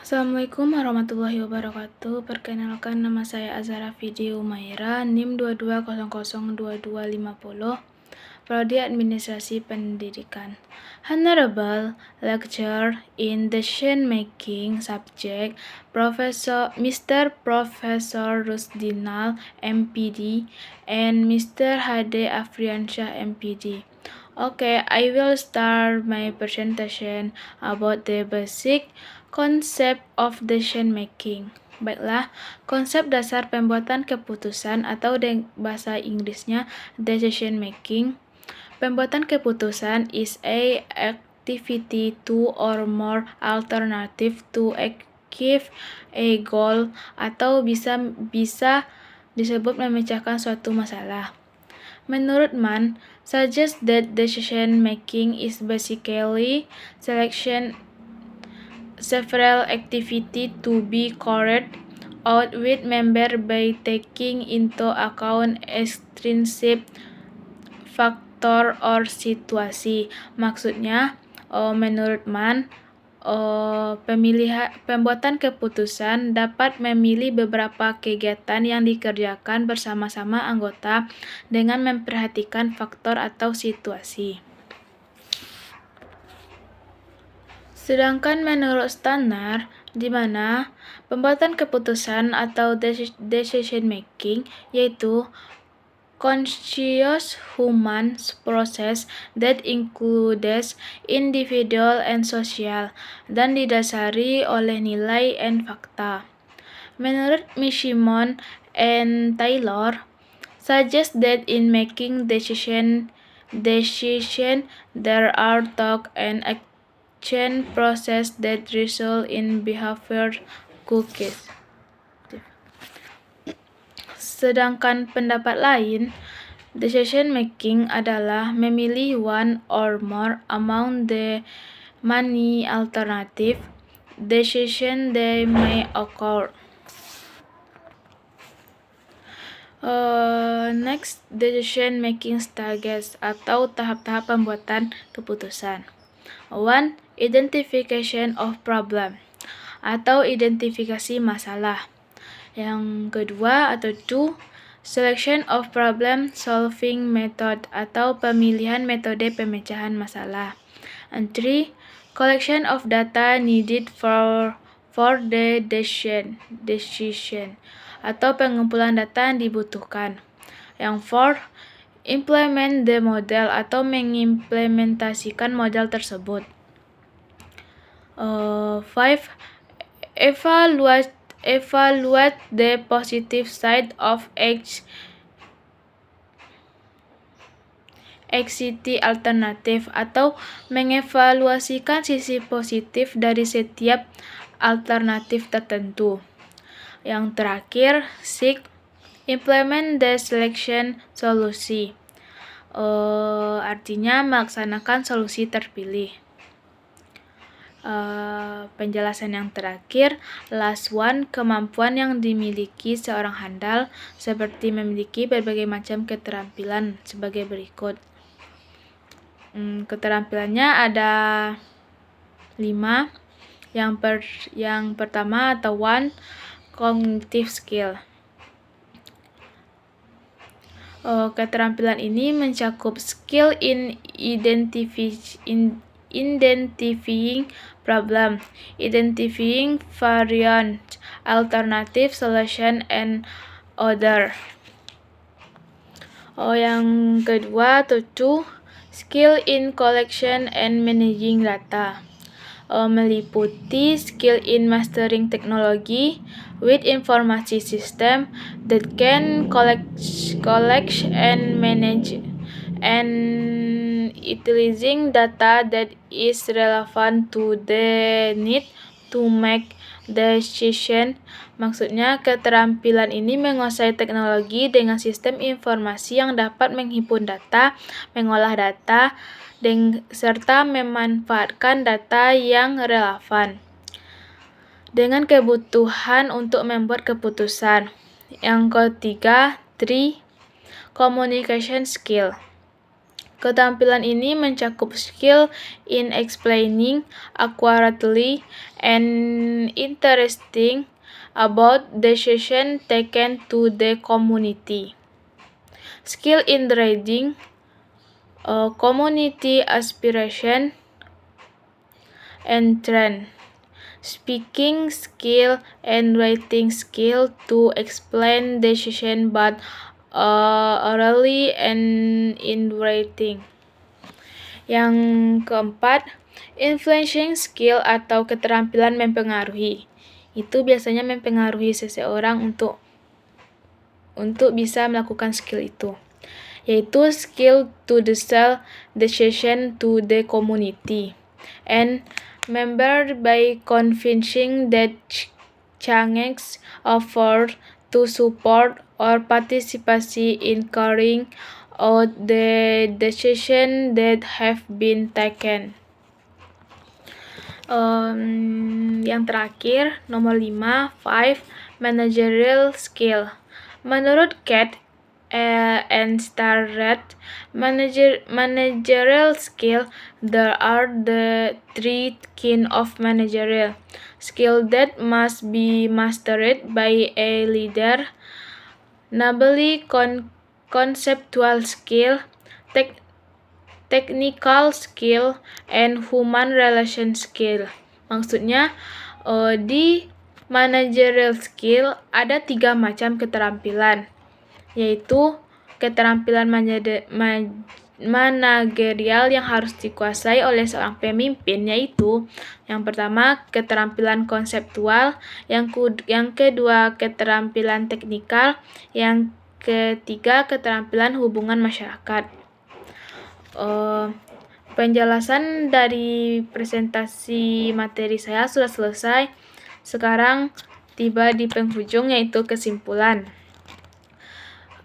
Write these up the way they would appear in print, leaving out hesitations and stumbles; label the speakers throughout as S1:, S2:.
S1: Assalamualaikum warahmatullahi wabarakatuh. Perkenalkan, nama saya Azhara Fidi Umaira, NIM 22002250, Prodi Administrasi Pendidikan. Honorable Lecturer in Decision Making Subject Mr. Professor Rusdinal MPD and Mr. Hade Afriansyah MPD. Okay, I will start my presentation about the basic concept of decision making. Baiklah, konsep dasar pembuatan keputusan atau bahasa Inggrisnya decision making. Pembuatan keputusan is a activity to or more alternative to achieve a goal, atau bisa disebut memecahkan suatu masalah. Menurut Mann, suggests that decision making is basically selection several activities to be carried out with member by taking into account extrinsic faktor or situasi. Maksudnya, menurut Mann, pembuatan keputusan dapat memilih beberapa kegiatan yang dikerjakan bersama-sama anggota dengan memperhatikan faktor atau situasi. Sedangkan menurut Stannard, di mana pembuatan keputusan atau decision making yaitu conscious human process that includes individual and social, dan didasari oleh nilai and fakta. Menurut Mishimon and Taylor, suggests that in making decision there are thought and action process that result in behavior cookies. Sedangkan pendapat lain, decision making adalah memilih one or more among the many alternative decision that may occur. Next, decision making stages atau tahap-tahap pembuatan keputusan. 1. Identification of problem atau identifikasi masalah. Yang kedua atau 2, selection of problem solving method atau pemilihan metode pemecahan masalah. And 3, collection of data needed for the decision atau pengumpulan data yang dibutuhkan. Yang 4, implement the model atau mengimplementasikan model tersebut. 5. Evaluate the positive side of each alternatif atau mengevaluasikan sisi positif dari setiap alternatif tertentu. Yang terakhir, 6. Implement the selection solution. Artinya melaksanakan solusi terpilih. Penjelasan yang terakhir, last one, kemampuan yang dimiliki seorang handal seperti memiliki berbagai macam keterampilan sebagai berikut. Keterampilannya ada 5. Yang pertama atau 1, cognitive skill. Keterampilan ini mencakup skill in identifying problem, identifying variant, alternative solution, and other. Yang kedua atau 2, skill in collection and managing data. Meliputi skill in mastering technology with information system that can collect and manage and utilizing data that is relevant to the need to make decision. Maksudnya, keterampilan ini menguasai teknologi dengan sistem informasi yang dapat menghimpun data, mengolah data, serta memanfaatkan data yang relevan dengan kebutuhan untuk membuat keputusan. Yang ketiga, 3, communication skill. Keterampilan ini mencakup skill in explaining accurately and interesting about decision taken to the community. Skill in reading community aspiration and trend. Speaking skill and writing skill to explain decision but orally and in writing. Yang keempat, influencing skill atau keterampilan mempengaruhi. Itu biasanya mempengaruhi seseorang untuk bisa melakukan skill itu, yaitu skill to sell decision to the community and member by convincing that changes offer to support or participate in carrying out the decision that have been taken. Yang terakhir, nomor 5, managerial skill. Menurut Cat and Starrett, managerial skill, there are the three kinds of managerial skill that must be mastered by a leader, namely conceptual skill, technical skill, and human relation skill. Maksudnya, di managerial skill ada 3 macam keterampilan, yaitu keterampilan managerial yang harus dikuasai oleh seorang pemimpin, yaitu yang pertama keterampilan konseptual, yang kedua keterampilan teknikal, yang ketiga keterampilan hubungan masyarakat. Penjelasan dari presentasi materi saya sudah selesai. Sekarang tiba di penghujung, yaitu kesimpulan.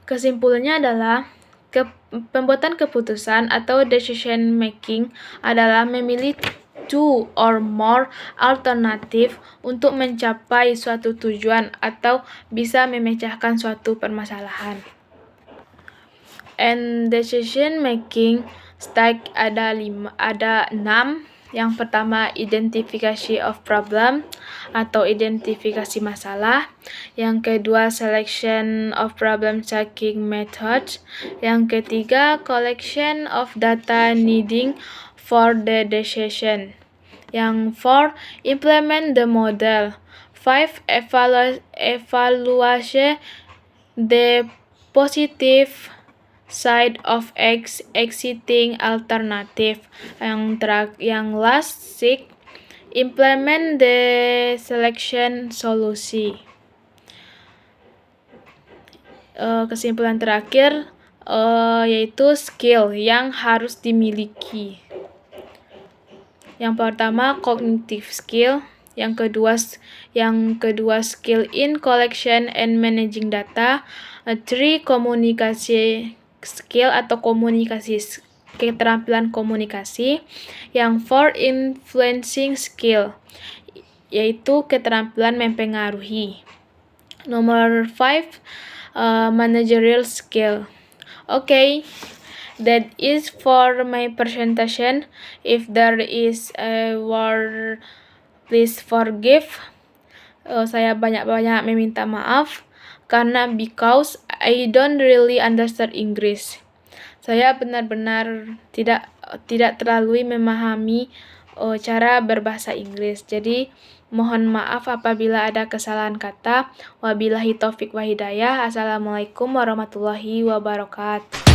S1: Kesimpulannya adalah pembuatan keputusan atau decision making adalah memilih 2 or more alternatif untuk mencapai suatu tujuan atau bisa memecahkan suatu permasalahan. And decision making stage ada 6. Yang pertama, identifikasi of problem atau identifikasi masalah. Yang kedua, selection of problem solving methods. Yang ketiga, collection of data needing for the decision. Yang 4, implement the model. 5, evaluate the positive side of existing alternative. Yang last, 6, implement the selection solution. Kesimpulan terakhir yaitu skill yang harus dimiliki. Yang pertama, cognitive skill. Yang kedua skill in collection and managing data. 3, komunikasi skill atau keterampilan komunikasi. Yang 4, influencing skill, yaitu keterampilan mempengaruhi. Nomor 5, managerial skill. Okay, that is for my presentation. If there is a word, please forgive. Saya banyak-banyak meminta maaf karena because I don't really understand English. Saya benar-benar tidak terlalu memahami cara berbahasa Inggris. Jadi mohon maaf apabila ada kesalahan kata. Wabillahi taufik wa hidayah. Assalamualaikum warahmatullahi wabarakatuh.